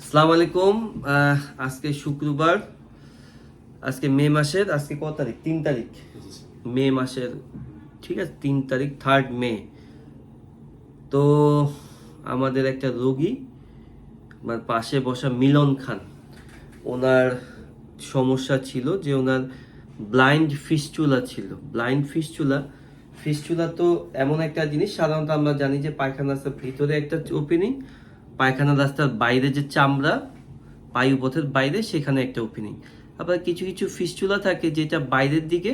আসসালামু আলাইকুম। আজকে শুক্রবার, আজকে মে মাসের আজকে কত তারিখ? 3 তারিখ মে মাসের, ঠিক আছে, 3 তারিখ, 3 মে। তো আমাদের একটা রোগী, আমার পাশে বসা মিলন খান, ওনার সমস্যা ছিল যে ওনার ব্লাইন্ড ফিস্চুলা ছিল। ব্লাইন্ড ফিস্চুলা, ফিস্চুলা তো এমন একটা জিনিস, সাধারণত আমরা জানি যে পায়খানা রাস্তার ভিতরে একটা ওপেনিং, পায়খানা রাস্তার বাইরে যে চামড়া, বায়ুপথের বাইরে, সেখানে একটা ওপেনিং। আবার কিছু কিছু ফিস্চুলা থাকে যেটা বাইরের দিকে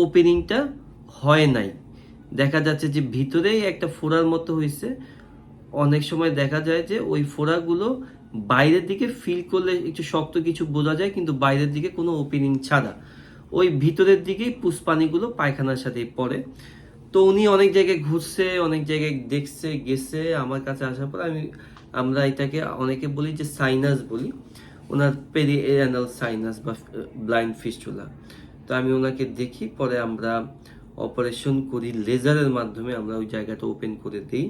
ওপেনিংটা হয় নাই, দেখা যাচ্ছে যে ভিতরেই একটা ফোড়ার মতো হয়েছে। অনেক সময় দেখা যায় যে ওই ফোড়াগুলো বাইরের দিকে ফিল করলে একটু শক্ত কিছু বোঝা যায়, কিন্তু বাইরের দিকে কোনো ওপেনিং ছাড়া ওই ভিতরের দিকেই পুষ্পানিগুলো পায়খানার সাথে পড়ে। তো উনি অনেক জায়গায় ঘুরছে, অনেক জায়গায় দেখছে, গেছে। আমার কাছে আসার পর আমরা এটাকে অনেকে বলি যে সাইনাস বলি, ওনার পেরিএনাল সাইনাস বা ব্লাইন্ড ফিস্টুলা। তো আমি ওনাকে দেখি, পরে আমরা অপারেশন করি, লেজারের মাধ্যমে আমরা ওই জায়গাটা ওপেন করে দিই,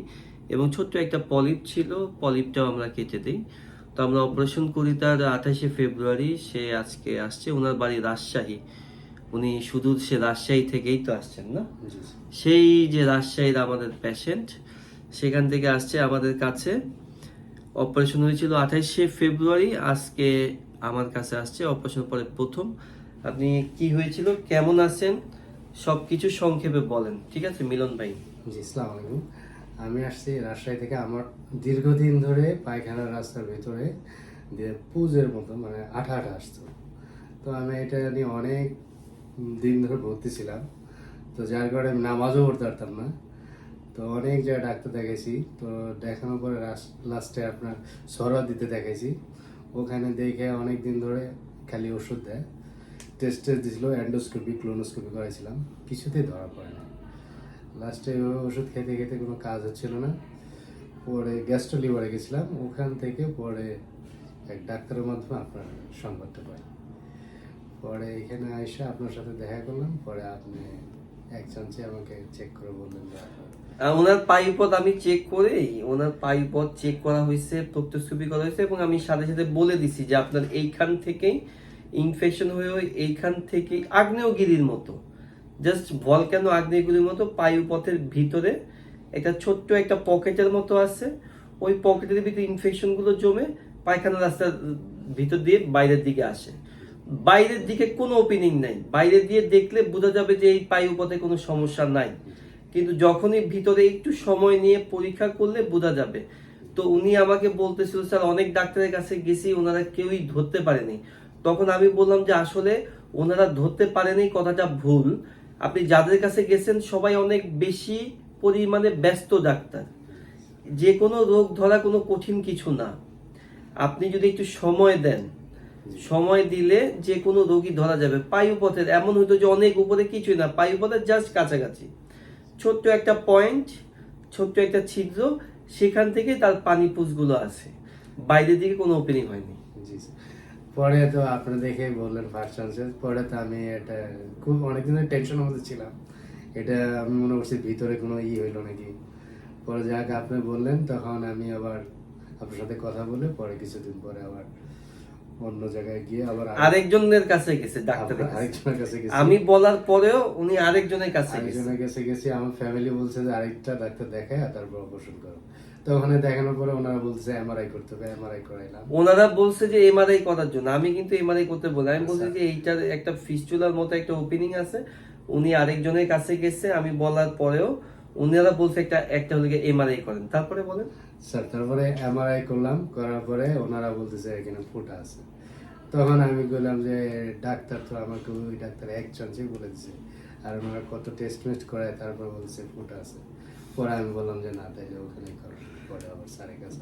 এবং ছোট্ট একটা পলিপ ছিল, পলিপটাও আমরা কেটে দিই। তো আমরা অপারেশন করি তার 28শে ফেব্রুয়ারি। সে আজকে আসছে, ওনার বাড়ি রাজশাহী। উনি শুধু সে রাজশাহী থেকেই তো আসছেন না, সেই যে রাজশাহীর আমাদের পেশেন্ট, সেখান থেকে আসছে আমাদের কাছে। অপারেশন হয়েছিল 28শে ফেব্রুয়ারি, আজকে আমার কাছে আসছে অপারেশন পরে প্রথম। আপনি কি হয়েছিল, কেমন আছেন, সবকিছু সংক্ষেপে বলেন, ঠিক আছে মিলন ভাই? জি, আসসালামু আলাইকুম। আমি আসছি রাজশাহী থেকে। আমার দীর্ঘদিন ধরে পায়খানার রাস্তার ভেতরে দিয়ে পুজের মতো মানে আঠা আঠা আসতো। তো আমি এটা নিয়ে অনেক দিন ধরে ভর্তি ছিলাম, তো যার কারণে আমি নামাজও পড়তে পারতাম না। তো অনেক জায়গায় ডাক্তার দেখাইছি, তো দেখানোর পরে লাস্টে আপনার সরোয়া দিতে দেখাইছি। ওখানে দেখে অনেক দিন ধরে খালি ওষুধ দেয়, টেস্ট দিয়েছিল, অ্যান্ডোস্কোপি ক্লোনোস্কোপি করেছিলাম, কিছুতেই ধরা পড়ে না। লাস্টে ওষুধ খেতে খেতে কোনো কাজ হচ্ছিল না। পরে গ্যাস্ট্রো লিভারে গেছিলাম, ওখান থেকে পরে এক ডাক্তারের মাধ্যমে আপনার সংবাদটা পাই। পরে এখানে এসে আপনার সাথে দেখা করলাম। পরে আপনি এক চান্সে আমাকে চেক করে বললেন যে ওনার পায়ুপথ আমি চেক করেই, ওনার পায়ুপথ চেক করা হয়েছে, প্রত্যক্ষবি করা হয়েছে, এবং আমি সাথে সাথে বলে দিছি যে আপনার এইখান থেকেই ইনফেকশন হয়ে এইখান থেকে আগ্নেয়গিরির মতো, জাস্ট ভলক্যানো আগ্নেয়গিরির মতো পায়ুপথের ভিতরে একটা ছোট্ট একটা পকেটের মতো আছে। ওই পকেটের ভিতরে ইনফেকশন গুলো জমে পায়খানা রাস্তার ভিতর দিয়ে বাইরের দিকে আসে। বাইরের দিকে কোনো ওপেনিং নাই, বাইরে দিয়ে দেখলে বোঝা যাবে যে এই পায়ুপথে কোনো সমস্যা নাই, কিন্তু যখনই ভিতরে একটু সময় নিয়ে পরীক্ষা করলে বোঝা যাবে। তো উনি আমাকে বলতেছিল, স্যার অনেক ডাক্তারের কাছে গেছি, ওনারা কেউই ধরতে পারেনি। তখন আমি বললাম যে আসলে ওনারা ধরতে পারেনি কথাটা ভুল। আপনি যাদের কাছে গেছেন সবাই অনেক বেশি পরিমাণে ব্যস্ত ডাক্তার। যে কোনো রোগ ধরা কোনো কঠিন কিছু না, আপনি যদি একটু সময় দেন, সময় দিলে যে কোনো রোগী ধরা যাবে। পায়ুপথের এমন হইতো যে অনেক উপরে কিছুই না, পায়ুপথের জাস্ট কাছাকাছি ছোট্ট একটা পয়েন্ট, ছোট্ট একটা ছিদ্র, সেখান থেকে তার পানি পুষগুলো আছে, বাইরের দিকে কোনো ওপেনিং হয়নি। জি স্যার। পরে তো আপনি দেখে বললেন ফার্স্ট চান্সে। পরে তো আমি এটা খুব অনেকদিনের টেনশনের মধ্যে ছিলাম, এটা আমি মনে করছি ভিতরে কোনো হইলো নাকি। পরে যাকে আপনি বললেন, তখন আমি আবার আপনার সাথে কথা বলে পরে কিছুদিন পরে আবার অন্য জায়গায় গিয়ে আবার আরেকজনের কাছে গেছে, ডাক্তারের আরেকজনের কাছে গেছি। আমি বলার পরেও উনি আরেকজনের কাছে গেছি। আমার ফ্যামিলি বলছে যে আরেকটা ডাক্তার দেখায় তারপর অপারেশন করো। তো ওখানে দেখানোর পরে ওনারা বলছে এমআরআই করতে হবে, এমআরআই করাইলাম। ওনারা বলছে যে এমআরআই করার জন্য, আমি কিন্তু এমআরআই করতে বলি, আমি বলছি যে এইটার একটা ফিস্টুলার মতো একটা ওপেনিং আছে। উনি আরেকজনের কাছে গেছে, আমি বলার পরেও উনারা বলছে একটা একটা হলে এমআরআই করেন। তারপরে বলেন স্যার, তারপরে এমআরআই করলাম, করার পরে ওনারা বলতেছে এখানে ফুটা আছে। তখন আমি বললাম যে ডাক্তার তো আমাকে ওই ডাক্তার এক চান্সে বলে দিছে, আর ওনারা কত টেস্ট মেস্ট করায় তারপর বলছে ফুটা আছে। পরে আমি বললাম যে না, তাইলে ওখানে করো। পরে আবার স্যারের কাছে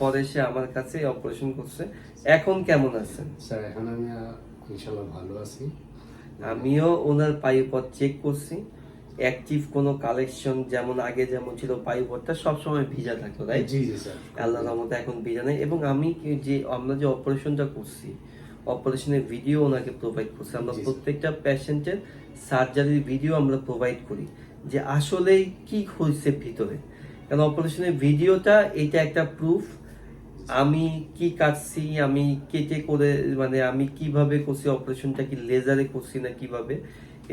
পরে সে আমার কাছে অপারেশন করছে। এখন কেমন আছেন? স্যার এখন আমি ইনশাল্লাহ ভালো আছি। আমিও ওনার পায়ুপথ চেক করছি, অ্যাক্টিভ কোনো কালেকশন যেমন আগে যেমন ছিল পায়ুপথটা সবসময় ভিজা থাকতো, রাইট? জি জি স্যার, আল্লাহর রহমতে এখন ভিজা নেই। এবং আমি আমরা যে অপারেশনটা করছি, অপারেশনের ভিডিও ওনাকে প্রোভাইড করছি। আমরা প্রত্যেকটা পেশেন্টের সার্জারির ভিডিও আমরা প্রোভাইড করি, যে আসলেই কি হয়েছে ভিতরে। কারণ অপারেশনের ভিডিওটা এটা একটা প্রুফ আমি কি কাটছি, আমি কেটে করে মানে আমি কিভাবে করছি অপারেশনটা, কি লেজারে করছি না কিভাবে,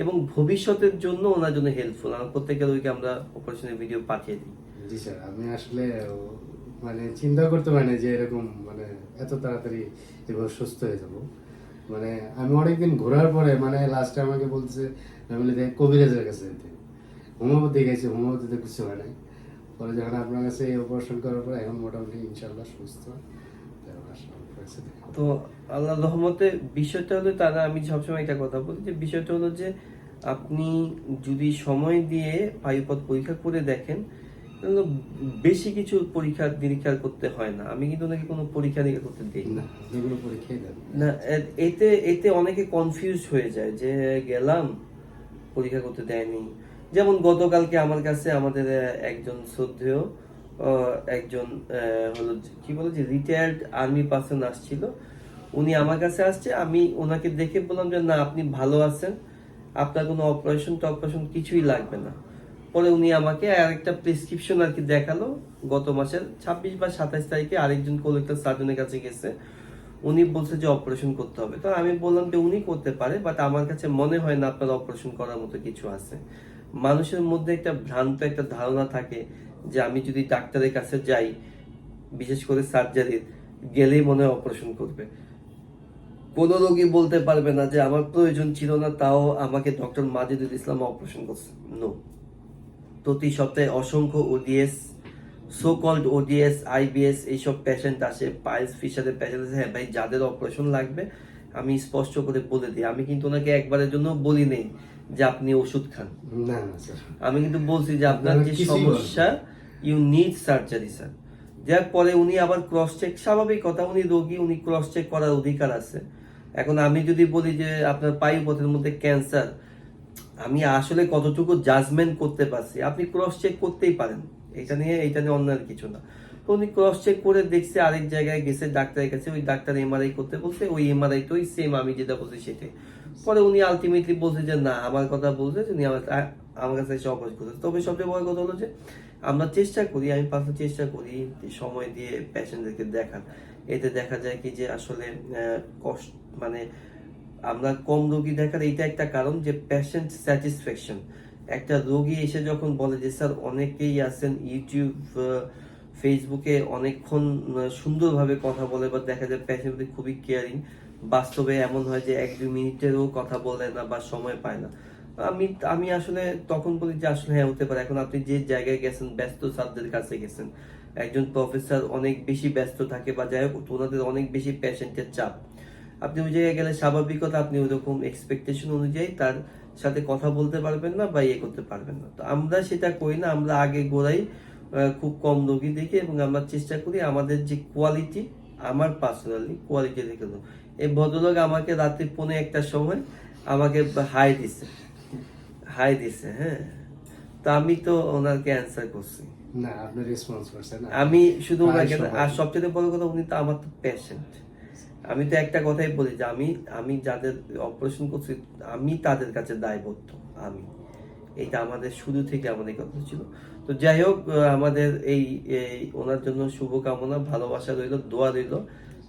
এবং ভবিষ্যতের জন্য ওনার জন্য হেল্পফুল। আমার প্রত্যেকের ওইকে আমরা অপারেশনের ভিডিও পাঠিয়ে দিই। জি স্যার, আমি আসলে মানে চিন্তা করতে পারিনি যে এরকম মানে এত তাড়াতাড়ি এবার সুস্থ হয়ে যাব। মানে আমি অনেকদিন ঘোরার পরে মানে লাস্টে আমাকে বলছে ফ্যামিলিতে কবিরাজের কাছে যেতে, হোমিওপ্যাথি গেছি, হোমিওপ্যাথিতে কিছু হয় নাই। পরে যখন আপনার কাছে এই অপারেশন করার পর এখন মোটামুটি ইনশাল্লাহ সুস্থ। তো আল্লাহ রহমতে বিষয়টা হলো, তারা আমি সবসময় একটা কথা বলি যে বিষয়টা হলো যে আপনি যদি সময় দিয়ে বায়ুপথ পরীক্ষা করে দেখেন, তাহলে বেশি কিছু পরীক্ষা নিরীক্ষা করতে হয় না। আমি কিন্তু ওনাকে কোনো পরীক্ষা নিরীক্ষা করতে দিই না। যেগুলো পরীক্ষাই দেন না, এতে এতে অনেকে কনফিউজ হয়ে যায় যে গেলাম পরীক্ষা করতে দেয়নি। যেমন গতকালকে আমার কাছে আমাদের একজন শ্রদ্ধেয় একজন হলো কি বলে যে রিটায়ার্ড আর্মি পার্সন আসছিল। উনি আমার কাছে আসছে, আমি ওনাকে দেখে বললাম যে না আপনি ভালো আছেন, আপনার কোনো অপারেশন টপারেশন কিছুই লাগবে না। পরে উনি আমাকে আরেকটা প্রেসক্রিপশন আর কি দেখালো। গত মাসের 26 বা 27 তারিখে আরেকজন কলেক্টর সার্জনের কাছে গেছে, উনি বলছে যে অপারেশন করতে হবে। তো আমি বললাম যে উনি করতে পারে, বাট আমার কাছে মনে হয় না আপনার অপারেশন করার মতো কিছু আছে। মানুষের মধ্যে একটা ভ্রান্ত একটা ধারণা থাকে যে আমি যদি ডাক্তারের কাছে যাই, বিশেষ করে সার্জারির, গেলেই মনে হয় অপারেশন করবে। কোনো রোগী বলতে পারবে না যে আমার প্রয়োজন ছিল না, তাও আমাকে ডক্টর মাজিদুল ইসলাম অপারেশন করছে। নো। প্রতি সপ্তাহে অসংখ্য ODS, so called ODS, IBS এইসব পেশেন্ট আসে, পাইলস ফিশারের পেশেন্ট আসে। হ্যাঁ ভাই, যাদের অপারেশন লাগবে আমি স্পষ্ট করে বলে দিই। আমি কিন্তু ওনাকে একবারের জন্য বলি নেই যে আপনি ওষুধ খান। না না স্যার, আমি কিন্তু বলছি যে আপনার যে সমস্যা, ইউ নিড সার্জারি স্যার। যার পরে উনি আবার ক্রস চেক, স্বাভাবিক কথা, উনি রোগী, উনি ক্রস চেক করার অধিকার আছে। এখন আমি যদি বলি যে আপনার পায়ুপথের মধ্যে ক্যান্সার, আমি আসলে কতটুকু জাজমেন্ট করতে পারছি, আপনি ক্রস চেক করতেই পারেন, এটা নিয়ে অন্যান্য কিছু না। তো উনি ক্রস চেক করে দেখছে, আরেক জায়গায় গেছে ডাক্তারের কাছে, ওই ডাক্তার এমআরআই করতে বলছে, ওই এমআরআই তো ওই সেম আমি যেটা বলছি সেটাই। পরে উনি আলটিমেটলি বলছে যে না, আমার কথা বলছে, উনি আমার কাছে এসে অপারেশন করছে। তবে সবচেয়ে বড় কথা হলো যে আমরা চেষ্টা করি, আমি পাশে চেষ্টা করি সময় দিয়ে পেশেন্টদেরকে দেখার। এতে দেখা যায় কি যে আসলে কষ্ট মানে আমরা কম রোগী দেখার এইটা একটা কারণ যে পেশেন্ট স্যাটিসফ্যাকশন। একটা রোগী এসে যখন বলে যে স্যার অনেকেই আছেন ইউটিউব ফেসবুকে অনেকক্ষণ সুন্দরভাবে কথা বলে, বা দেখা যায় পেশেন্ট খুবই কেয়ারিং, বাস্তবে এমন হয় যে 1-2 মিনিটেরও কথা বলে না বা সময় পায় না। আমি আমি আসলে তখন বলি যে আসলে হ্যাঁ হতে পারে। এখন আপনি যে জায়গায় গেছেন, ব্যস্ত স্যারদের কাছে গেছেন, একজন প্রফেসর অনেক বেশি ব্যস্ত থাকে বা যাই হোক, ওনাদের অনেক বেশি পেশেন্টের চাপ। আপনি ওই জায়গায় গেলে স্বাভাবিকতা আপনি ওইরকম এক্সপেকটেশন অনুযায়ী তার সাথে কথা বলতে পারবেন না বা ইয়ে করতে পারবেন না। তো আমরা সেটা করি না, আমরা আগে গোড়াই খুব কম রোগী দেখি এবং আমরা চেষ্টা করি আমাদের যে কোয়ালিটি, আমার পার্সোনালি কোয়ালিটি দেখে দেবো। এই ভদ্রলোক আমাকে রাত্রি 1:45 সময় আমাকে হাই দিছে, হ্যাঁ। তো আমি তো ওনাকে অ্যান্সার করছি, না আপনি রেসপন্স করছেন না, আমি শুধু ওনাকে। আর সবচেয়ে বড় কথা, উনি তো আমার তো পেশেন্ট। আমি তো একটা কথাই বলি যে আমি যাদের অপারেশন করছি আমি তাদের কাছে দায়বদ্ধ। আমি এইটা আমাদের শুরু থেকে আমাদের কথা ছিল। তো যাই হোক, আমাদের এই ওনার জন্য শুভকামনা, ভালোবাসা রইল, দোয়া রইল।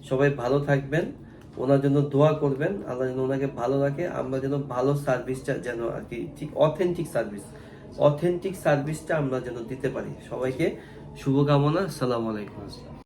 সবাই ভালো থাকবেন, ওনার জন্য দোয়া করবেন, আল্লাহ যেন ওনাকে ভালো রাখে। আমরা যেন ভালো সার্ভিসটা যেন আর কি, ঠিক অথেন্টিক সার্ভিসটা আমরা যেন দিতে পারি। সবাইকে শুভকামনা। আসসালামু আলাইকুম।